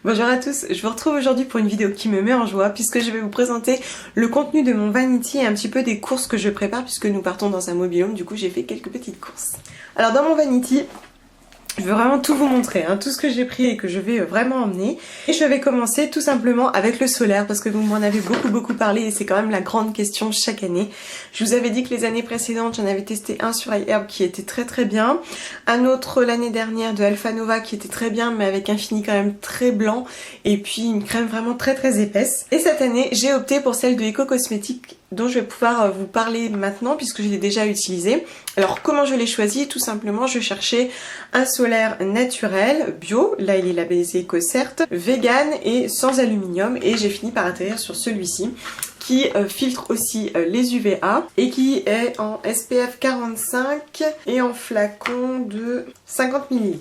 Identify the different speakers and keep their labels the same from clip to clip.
Speaker 1: Bonjour à tous, je vous retrouve aujourd'hui pour une vidéo qui me met en joie puisque je vais vous présenter le contenu de mon Vanity et un petit peu des courses que je prépare puisque nous partons dans un mobil-home, du coup j'ai fait quelques petites courses. Alors dans mon Vanity, je veux vraiment tout vous montrer, tout ce que j'ai pris et que je vais vraiment emmener. Et je vais commencer tout simplement avec le solaire parce que vous m'en avez beaucoup parlé et c'est quand même la grande question chaque année. Je vous avais dit que les années précédentes, j'en avais testé un sur iHerb qui était très bien. Un autre l'année dernière de Alpha Nova qui était très bien mais avec un fini quand même très blanc. Et puis une crème vraiment très épaisse. Et cette année, j'ai opté pour celle de Eco Cosmetics dont je vais pouvoir vous parler maintenant puisque je l'ai déjà utilisé. Alors comment je l'ai choisi? Tout simplement, je cherchais un solaire naturel, bio, là il est labellisé EcoCert, vegan et sans aluminium et j'ai fini par atterrir sur celui-ci qui filtre aussi les UVA et qui est en SPF 45 et en flacon de 50 ml.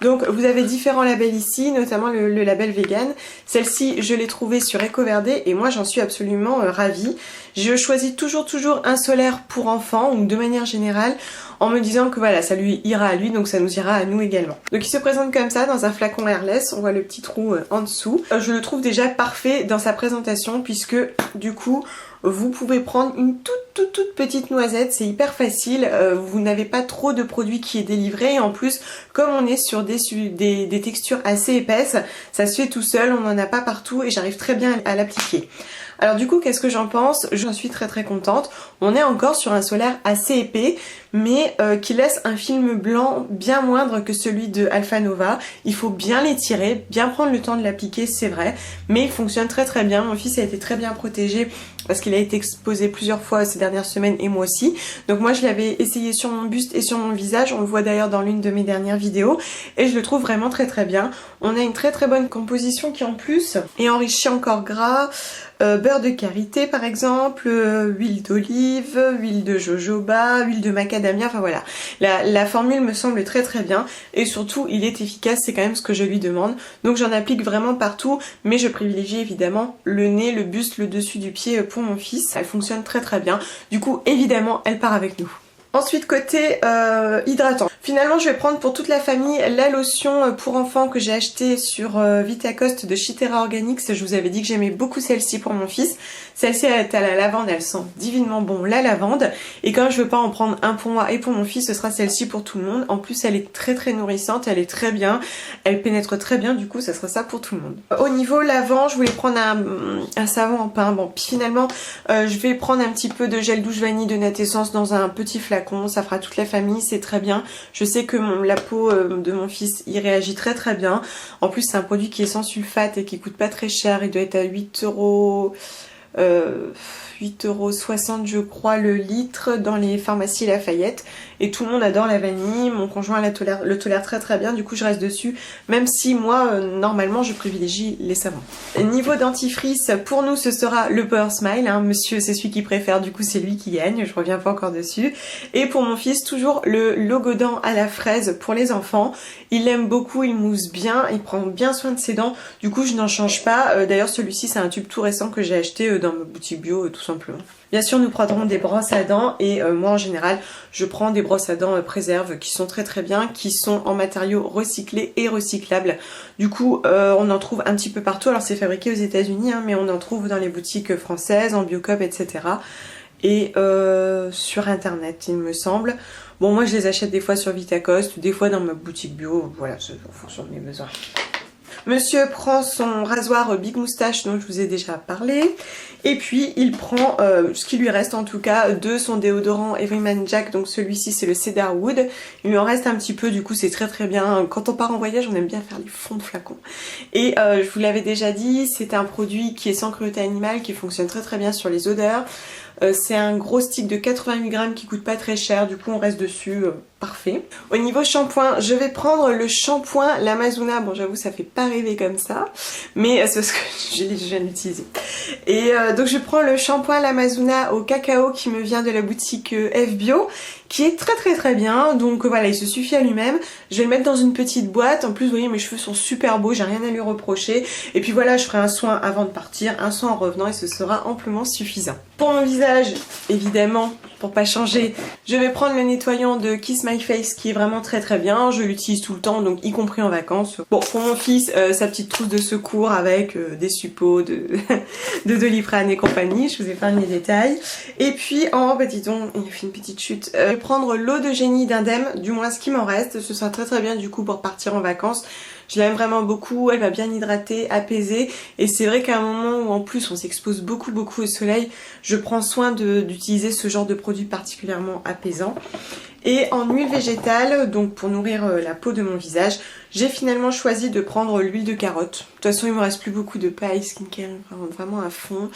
Speaker 1: Donc vous avez différents labels ici, notamment le label vegan. Celle-ci je l'ai trouvée sur EcoVerde et moi j'en suis absolument ravie. Je choisis toujours un solaire pour enfants ou de manière générale en me disant que voilà, ça lui ira à lui donc ça nous ira à nous également. Donc il se présente comme ça dans un flacon airless, on voit le petit trou en dessous. Je le trouve déjà parfait dans sa présentation puisque du coup vous pouvez prendre une toute petite noisette, c'est hyper facile, vous n'avez pas trop de produit qui est délivré et en plus comme on est sur des textures assez épaisses, ça se fait tout seul, on n'en a pas partout et j'arrive très bien à l'appliquer. Alors du coup qu'est-ce que j'en pense? J'en suis très contente. On est encore sur un solaire assez épais mais qui laisse un film blanc bien moindre que celui de Alpha Nova. Il faut bien l'étirer, bien prendre le temps de l'appliquer, c'est vrai, mais il fonctionne très bien. Mon fils a été très bien protégé parce qu'il a été exposé plusieurs fois ces dernières semaines et moi aussi. Donc moi je l'avais essayé sur mon buste et sur mon visage, on le voit d'ailleurs dans l'une de mes dernières vidéos et je le trouve vraiment très bien. On a une très bonne composition qui en plus est enrichie en corps gras, beurre de karité par exemple, huile d'olive, huile de jojoba, huile de macadamia, enfin voilà. La formule me semble très bien et surtout il est efficace, c'est quand même ce que je lui demande. Donc j'en applique vraiment partout mais je privilégie évidemment le nez, le buste, le dessus du pied pour mon fils. Elle fonctionne très bien. Du coup évidemment elle part avec nous. Ensuite côté hydratant. Finalement je vais prendre pour toute la famille la lotion pour enfants que j'ai achetée sur Vitacoste de Chitera Organics. Je vous avais dit que j'aimais beaucoup celle-ci pour mon fils. Celle-ci elle est à la lavande, elle sent divinement bon la lavande. Et comme je veux pas en prendre un pour moi et pour mon fils, ce sera celle-ci pour tout le monde. En plus elle est très nourrissante, elle est très bien. Elle pénètre très bien, du coup ça sera ça pour tout le monde. Au niveau lavant, je voulais prendre un savon en pain. Bon puis finalement je vais prendre un petit peu de gel douche vanille de Natessence dans un petit flacon. Ça fera toute la famille, c'est très bien. Je sais que la peau de mon fils y réagit très bien. En plus c'est un produit qui est sans sulfate et qui coûte pas très cher. Il doit être à 8,60 € je crois le litre dans les pharmacies Lafayette et tout le monde adore la vanille. Mon conjoint le tolère très bien, du coup je reste dessus même si moi normalement je privilégie les savons. Niveau dentifrice, pour nous ce sera le Power Smile, monsieur c'est celui qui préfère, du coup c'est lui qui gagne, je reviens pas encore dessus. Et pour mon fils toujours le Logodent à la fraise pour les enfants, il l'aime beaucoup, il mousse bien, il prend bien soin de ses dents, du coup je n'en change pas. D'ailleurs celui-ci c'est un tube tout récent que j'ai acheté dans ma boutique bio tout simplement. Bien sûr nous prendrons des brosses à dents et moi en général je prends des brosses à dents préserve qui sont très bien, qui sont en matériaux recyclés et recyclables. Du coup on en trouve un petit peu partout, alors c'est fabriqué aux États-Unis mais on en trouve dans les boutiques françaises, en Biocop etc. Et sur internet il me semble. Bon moi je les achète des fois sur Vitacoste, des fois dans ma boutique bio, voilà, c'est en fonction de mes besoins. Monsieur prend son rasoir Big Moustache dont je vous ai déjà parlé et puis il prend ce qui lui reste en tout cas de son déodorant Everyman Jack, donc celui-ci c'est le Cedar Wood. Il lui en reste un petit peu, du coup c'est très bien. Quand on part en voyage on aime bien faire les fonds de flacons. Et je vous l'avais déjà dit, c'est un produit qui est sans cruauté animale, qui fonctionne très bien sur les odeurs. C'est un gros stick de 88 grammes qui coûte pas très cher, du coup on reste dessus, parfait. Au niveau shampoing, je vais prendre le shampoing l'Amazona, bon j'avoue ça fait pas rêver comme ça, mais c'est parce que je viens de l'utiliser. Et donc je prends le shampoing l'Amazona au cacao qui me vient de la boutique F Bio, qui est très bien, donc voilà il se suffit à lui-même. Je vais le mettre dans une petite boîte, en plus vous voyez mes cheveux sont super beaux, j'ai rien à lui reprocher. Et puis voilà, je ferai un soin avant de partir, un soin en revenant et ce sera amplement suffisant. Pour mon visage, évidemment, pour pas changer, je vais prendre le nettoyant de Kiss My Face qui est vraiment très très bien. Je l'utilise tout le temps, donc y compris en vacances. Bon, pour mon fils, sa petite trousse de secours avec des suppos de, de Doliprane et compagnie. Je vous épargne les détails. Et puis, oh bah dis donc, il a fait une petite chute. Je vais prendre l'eau de génie d'Indem, du moins ce qui m'en reste. Ce sera très très bien du coup pour partir en vacances. Je l'aime vraiment beaucoup, elle va bien hydrater, apaiser, et c'est vrai qu'à un moment où en plus on s'expose beaucoup au soleil, je prends soin d'utiliser ce genre de produit particulièrement apaisant. Et en huile végétale, donc pour nourrir la peau de mon visage, j'ai finalement choisi de prendre l'huile de carotte. De toute façon il me reste plus beaucoup de paille, skincare vraiment à fond.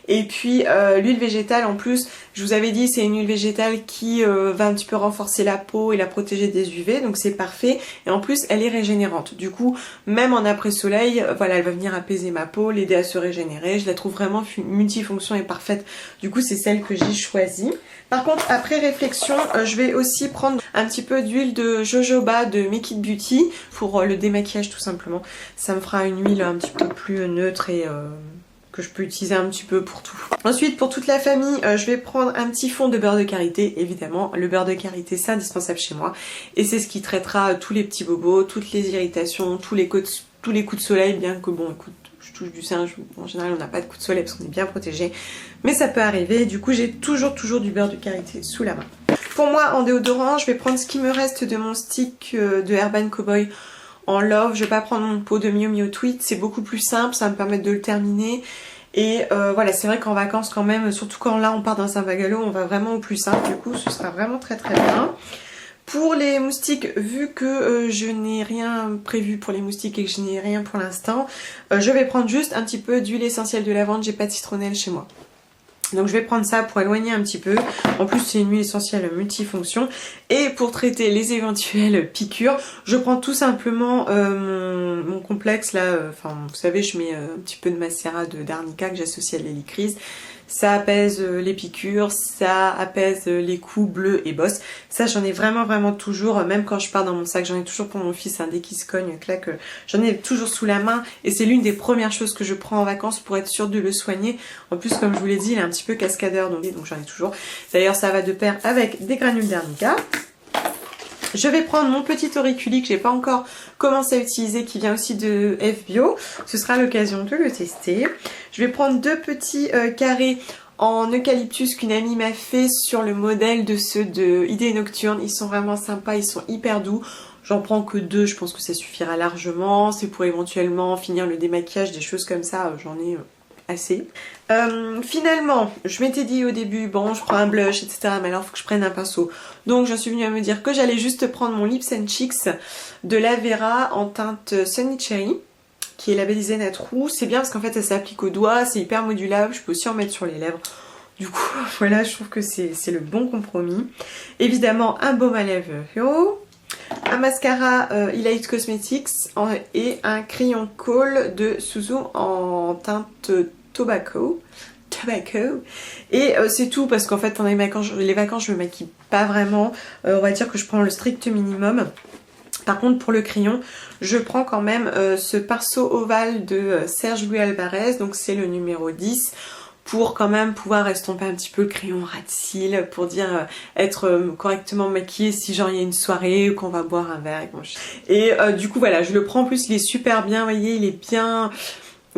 Speaker 1: Et puis l'huile végétale en plus, je vous avais dit c'est une huile végétale qui va un petit peu renforcer la peau et la protéger des UV, donc c'est parfait. Et en plus elle est régénérante. Du coup même en après soleil, voilà, elle va venir apaiser ma peau, l'aider à se régénérer. Je la trouve vraiment multifonction et parfaite. Du coup c'est celle que j'ai choisie. Par contre après réflexion, je vais aussi prendre un petit peu d'huile de jojoba de Make It Beauty pour le démaquillage tout simplement. Ça me fera une huile un petit peu plus neutre et que je peux utiliser un petit peu pour tout. Ensuite pour toute la famille, je vais prendre un petit fond de beurre de karité, évidemment. Le beurre de karité c'est indispensable chez moi et c'est ce qui traitera tous les petits bobos, toutes les irritations, tous les coups de soleil, bien que bon écoute, je touche du singe, en général on n'a pas de coups de soleil parce qu'on est bien protégé, mais ça peut arriver. Du coup j'ai toujours du beurre de karité sous la main. Pour moi en déodorant, je vais prendre ce qui me reste de mon stick de Urban Cowboy en Love. Je vais pas prendre mon pot de Miu Miu Tweet, c'est beaucoup plus simple, ça va me permettre de le terminer. Et voilà, c'est vrai qu'en vacances quand même, surtout quand là on part dans un bungalow, on va vraiment au plus simple, du coup ce sera vraiment très bien. Pour les moustiques, vu que je n'ai rien prévu pour les moustiques et que je n'ai rien pour l'instant, je vais prendre juste un petit peu d'huile essentielle de lavande, j'ai pas de citronnelle chez moi. Donc je vais prendre ça pour éloigner un petit peu. En plus c'est une huile essentielle multifonction. Et pour traiter les éventuelles piqûres, je prends tout simplement mon complexe là. Enfin vous savez, je mets un petit peu de macérat d'arnica que j'associe à de l'hélicryse. Ça apaise les piqûres, ça apaise les coups bleus et bosses. Ça j'en ai vraiment toujours, même quand je pars dans mon sac, j'en ai toujours pour mon fils, dès qu'il se cogne, clac, j'en ai toujours sous la main. Et c'est l'une des premières choses que je prends en vacances pour être sûre de le soigner. En plus comme je vous l'ai dit, il est un petit peu cascadeur, donc j'en ai toujours. D'ailleurs ça va de pair avec des granules d'arnica. Je vais prendre mon petit auriculi que j'ai pas encore commencé à utiliser, qui vient aussi de F-Bio. Ce sera l'occasion de le tester. Je vais prendre deux petits carrés en eucalyptus qu'une amie m'a fait sur le modèle de ceux de Idées Nocturnes. Ils sont vraiment sympas, ils sont hyper doux. J'en prends que deux, je pense que ça suffira largement. C'est pour éventuellement finir le démaquillage, des choses comme ça, j'en ai assez. Finalement, je m'étais dit au début, bon, je prends un blush, etc. Mais alors, il faut que je prenne un pinceau. Donc, j'en suis venue à me dire que j'allais juste prendre mon Lips and Cheeks de la Vera en teinte Sunny Cherry, qui est labellisée Natrou. C'est bien parce qu'en fait, ça s'applique au doigt, c'est hyper modulable. Je peux aussi en mettre sur les lèvres. Du coup, voilà, je trouve que c'est le bon compromis. Évidemment, un baume à lèvres, un mascara Elite Cosmetics et un crayon Kohl de Suzu en teinte Tobacco. Et c'est tout parce qu'en fait pendant les vacances je me maquille pas vraiment. On va dire que je prends le strict minimum. Par contre pour le crayon je prends quand même ce pinceau ovale de Serge Louis Alvarez, donc c'est le numéro 10, pour quand même pouvoir estomper un petit peu le crayon ras de cils, pour dire être correctement maquillée si genre il y a une soirée ou qu'on va boire un verre. Et du coup voilà, je le prends. En plus il est super bien, vous voyez, il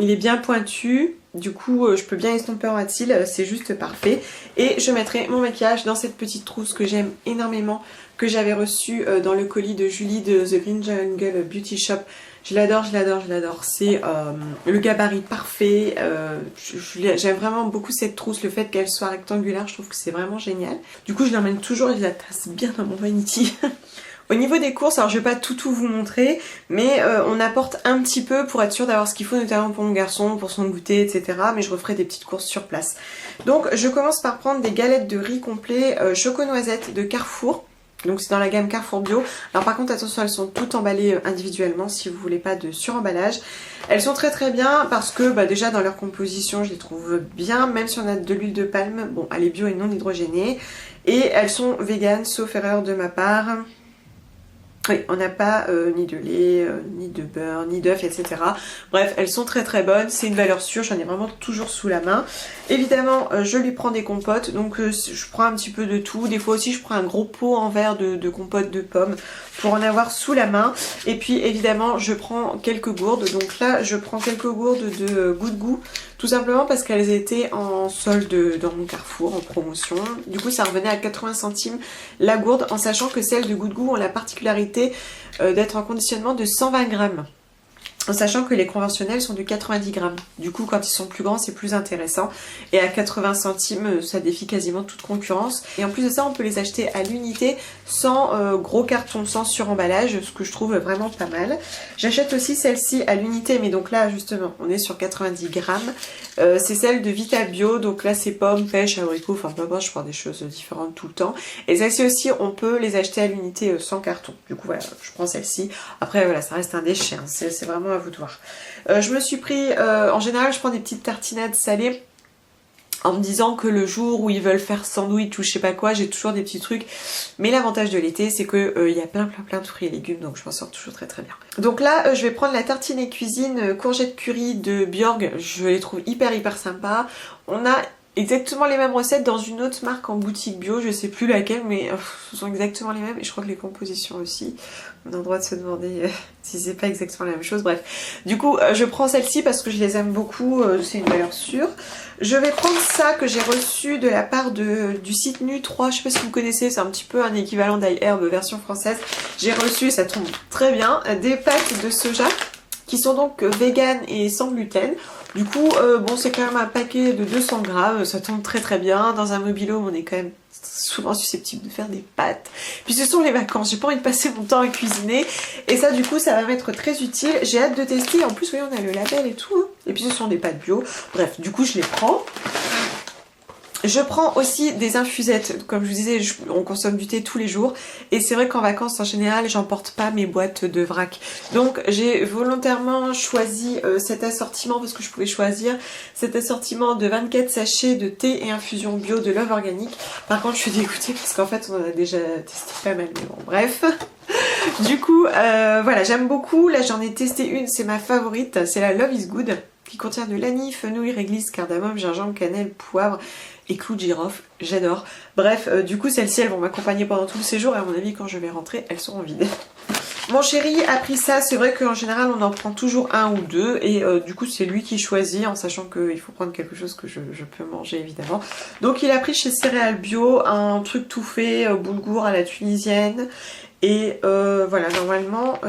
Speaker 1: est bien pointu. Du coup je peux bien estomper en ras de cils, c'est juste parfait. Et je mettrai mon maquillage dans cette petite trousse que j'aime énormément, que j'avais reçue dans le colis de Julie de The Green Jungle Beauty Shop. Je l'adore. C'est le gabarit parfait. J'aime vraiment beaucoup cette trousse, le fait qu'elle soit rectangulaire, je trouve que c'est vraiment génial. Du coup je l'emmène toujours et je la tasse bien dans mon vanity. Au niveau des courses, alors je vais pas tout vous montrer, mais on apporte un petit peu pour être sûr d'avoir ce qu'il faut, notamment pour mon garçon, pour son goûter, etc. Mais je referai des petites courses sur place. Donc je commence par prendre des galettes de riz complet choco-noisette de Carrefour. Donc c'est dans la gamme Carrefour Bio. Alors par contre attention, elles sont toutes emballées individuellement si vous voulez pas de suremballage. Elles sont très bien parce que déjà dans leur composition je les trouve bien, même si on a de l'huile de palme. Bon, elle est bio et non hydrogénée. Et elles sont véganes sauf erreur de ma part. Oui, on n'a pas ni de lait, ni de beurre, ni d'œufs, etc. Bref, elles sont très très bonnes, c'est une valeur sûre, j'en ai vraiment toujours sous la main. Évidemment, je lui prends des compotes, donc je prends un petit peu de tout. Des fois aussi, je prends un gros pot en verre de compote de pommes pour en avoir sous la main. Et puis évidemment, je prends quelques gourdes. Donc là, je prends quelques gourdes de Good Goût, tout simplement parce qu'elles étaient en solde dans mon Carrefour, en promotion. Du coup, ça revenait à 80 centimes la gourde, en sachant que celles de Good Goût ont la particularité d'être en conditionnement de 120 grammes. En sachant que les conventionnels sont de 90 grammes. Du coup, quand ils sont plus grands, c'est plus intéressant. Et à 80 centimes, ça défie quasiment toute concurrence. Et en plus de ça, on peut les acheter à l'unité sans gros carton, sans suremballage, ce que je trouve vraiment pas mal. J'achète aussi celle-ci à l'unité, mais donc là, justement, on est sur 90 grammes. C'est celle de Vita Bio. Donc là, c'est pommes, pêche, abricots, enfin peu importe, je prends des choses différentes tout le temps. Et celle-ci aussi, on peut les acheter à l'unité sans carton. Du coup, voilà, je prends celle-ci. Après, voilà, ça reste un déchet, hein. C'est vraiment à vous de voir. Je me suis pris, en général je prends des petites tartinades salées en me disant que le jour où ils veulent faire sandwich ou je sais pas quoi, j'ai toujours des petits trucs. Mais l'avantage de l'été, c'est que il y a plein de fruits et légumes, donc je m'en sors toujours très très bien. Donc là, je vais prendre la tartine et cuisine courgette curry de Bjorg. Je les trouve hyper sympa. On a exactement les mêmes recettes dans une autre marque en boutique bio, je sais plus laquelle, mais ce sont exactement les mêmes et je crois que les compositions aussi. On a le droit de se demander si c'est pas exactement la même chose, bref. Du coup, je prends celle-ci parce que je les aime beaucoup, c'est une valeur sûre. Je vais prendre ça que j'ai reçu de la part du site Nu3, je sais pas si vous connaissez, c'est un petit peu un équivalent d'iHerb version française. J'ai reçu, et ça tombe très bien, des pâtes de soja qui sont donc vegan et sans gluten. Du coup, bon, c'est quand même un paquet de 200 grammes, ça tombe très bien. Dans un mobil-home, on est quand même souvent susceptible de faire des pâtes. Puis ce sont les vacances, j'ai pas envie de passer mon temps à cuisiner. Et ça, du coup, ça va m'être très utile. J'ai hâte de tester. En plus, vous voyez, on a le label et tout, hein. Et puis ce sont des pâtes bio. Bref, du coup, je les prends. Je prends aussi des infusettes, comme je vous disais, on consomme du thé tous les jours et c'est vrai qu'en vacances en général j'emporte pas mes boîtes de vrac. Donc j'ai volontairement choisi cet assortiment parce que je pouvais choisir cet assortiment de 24 sachets de thé et infusion bio de Love Organic. Par contre je suis dégoûtée parce qu'en fait on en a déjà testé pas mal, mais bon bref. Du coup voilà, j'aime beaucoup, là j'en ai testé une, c'est ma favorite, c'est la Love is Good qui contient de l'anis, fenouil, réglisse, cardamome, gingembre, cannelle, poivre et clous de girofle, j'adore. Bref, du coup celles-ci elles vont m'accompagner pendant tout le séjour et à mon avis quand je vais rentrer elles seront vides. Mon chéri a pris ça, c'est vrai qu'en général on en prend toujours un ou deux et du coup c'est lui qui choisit en sachant qu'il faut prendre quelque chose que je peux manger évidemment. Donc il a pris chez Céréales Bio un truc tout fait, boulgour à la tunisienne et voilà, normalement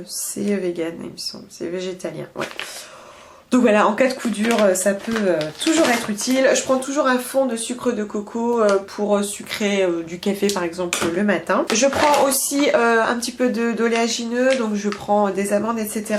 Speaker 1: c'est vegan il me semble, c'est végétalien, ouais. Donc voilà, en cas de coup dur, ça peut toujours être utile. Je prends toujours un fond de sucre de coco pour sucrer du café par exemple le matin. Je prends aussi un petit peu d'oléagineux, donc je prends des amandes, etc.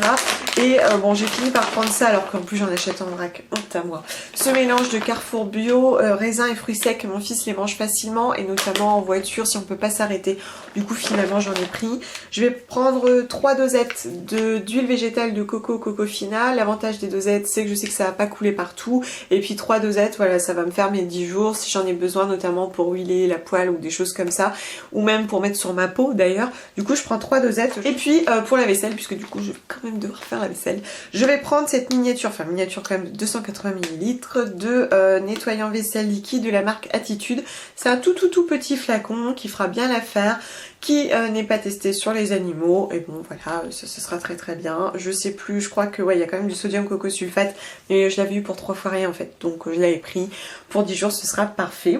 Speaker 1: Et bon, j'ai fini par prendre ça alors qu'en plus j'en achète en vrac, honte à moi. Ce mélange de Carrefour Bio, raisins et fruits secs, mon fils les mange facilement et notamment en voiture si on peut pas s'arrêter. Du coup finalement j'en ai pris. Je vais prendre 3 dosettes d'huile végétale de coco fina. L'avantage des dosettes c'est que je sais que ça va pas couler partout et puis 3 dosettes, voilà, ça va me faire mes 10 jours si j'en ai besoin, notamment pour huiler la poêle ou des choses comme ça, ou même pour mettre sur ma peau d'ailleurs. Du coup je prends 3 dosettes et puis pour la vaisselle, puisque du coup je vais quand même devoir faire la vaisselle, je vais prendre cette miniature, enfin miniature quand même de 280 ml de nettoyant vaisselle liquide de la marque Attitude. C'est un tout petit flacon qui fera bien l'affaire, qui n'est pas testé sur les animaux et bon voilà, ça sera très bien. Je sais plus, je crois que ouais, il y a quand même du sodium coco sulfate mais je l'avais eu pour 3 fois rien en fait, donc je l'avais pris pour 10 jours, ce sera parfait.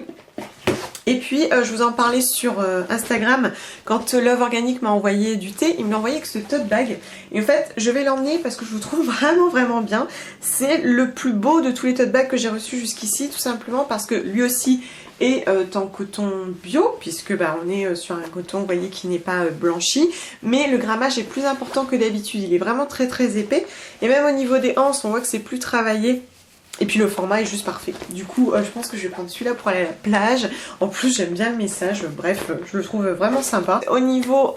Speaker 1: Et puis je vous en parlais sur Instagram quand Love Organic m'a envoyé du thé, il me l'a envoyé avec ce tote bag et en fait je vais l'emmener parce que je vous trouve vraiment bien. C'est le plus beau de tous les tote bags que j'ai reçus jusqu'ici, tout simplement parce que lui aussi est en coton bio, puisque bah, on est sur un coton, vous voyez, qui n'est pas blanchi, mais le grammage est plus important que d'habitude, il est vraiment très épais, et même au niveau des anses, on voit que c'est plus travaillé. Et puis le format est juste parfait. Du coup, je pense que je vais prendre celui-là pour aller à la plage. En plus, j'aime bien le message. Bref, je le trouve vraiment sympa. Au niveau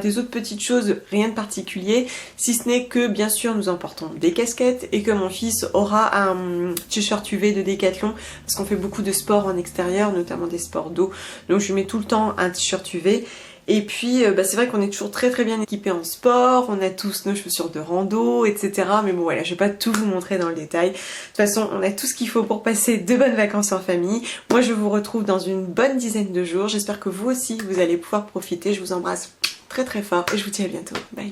Speaker 1: des autres petites choses, rien de particulier. Si ce n'est que, bien sûr, nous emportons des casquettes et que mon fils aura un t-shirt UV de Decathlon. Parce qu'on fait beaucoup de sports en extérieur, notamment des sports d'eau. Donc je lui mets tout le temps un t-shirt UV. Et puis c'est vrai qu'on est toujours très très bien équipés en sport, on a tous nos chaussures de rando, etc. Mais bon voilà, je vais pas tout vous montrer dans le détail. De toute façon, on a tout ce qu'il faut pour passer de bonnes vacances en famille. Moi je vous retrouve dans une bonne dizaine de jours. J'espère que vous aussi vous allez pouvoir profiter. Je vous embrasse très très fort et je vous dis à bientôt. Bye.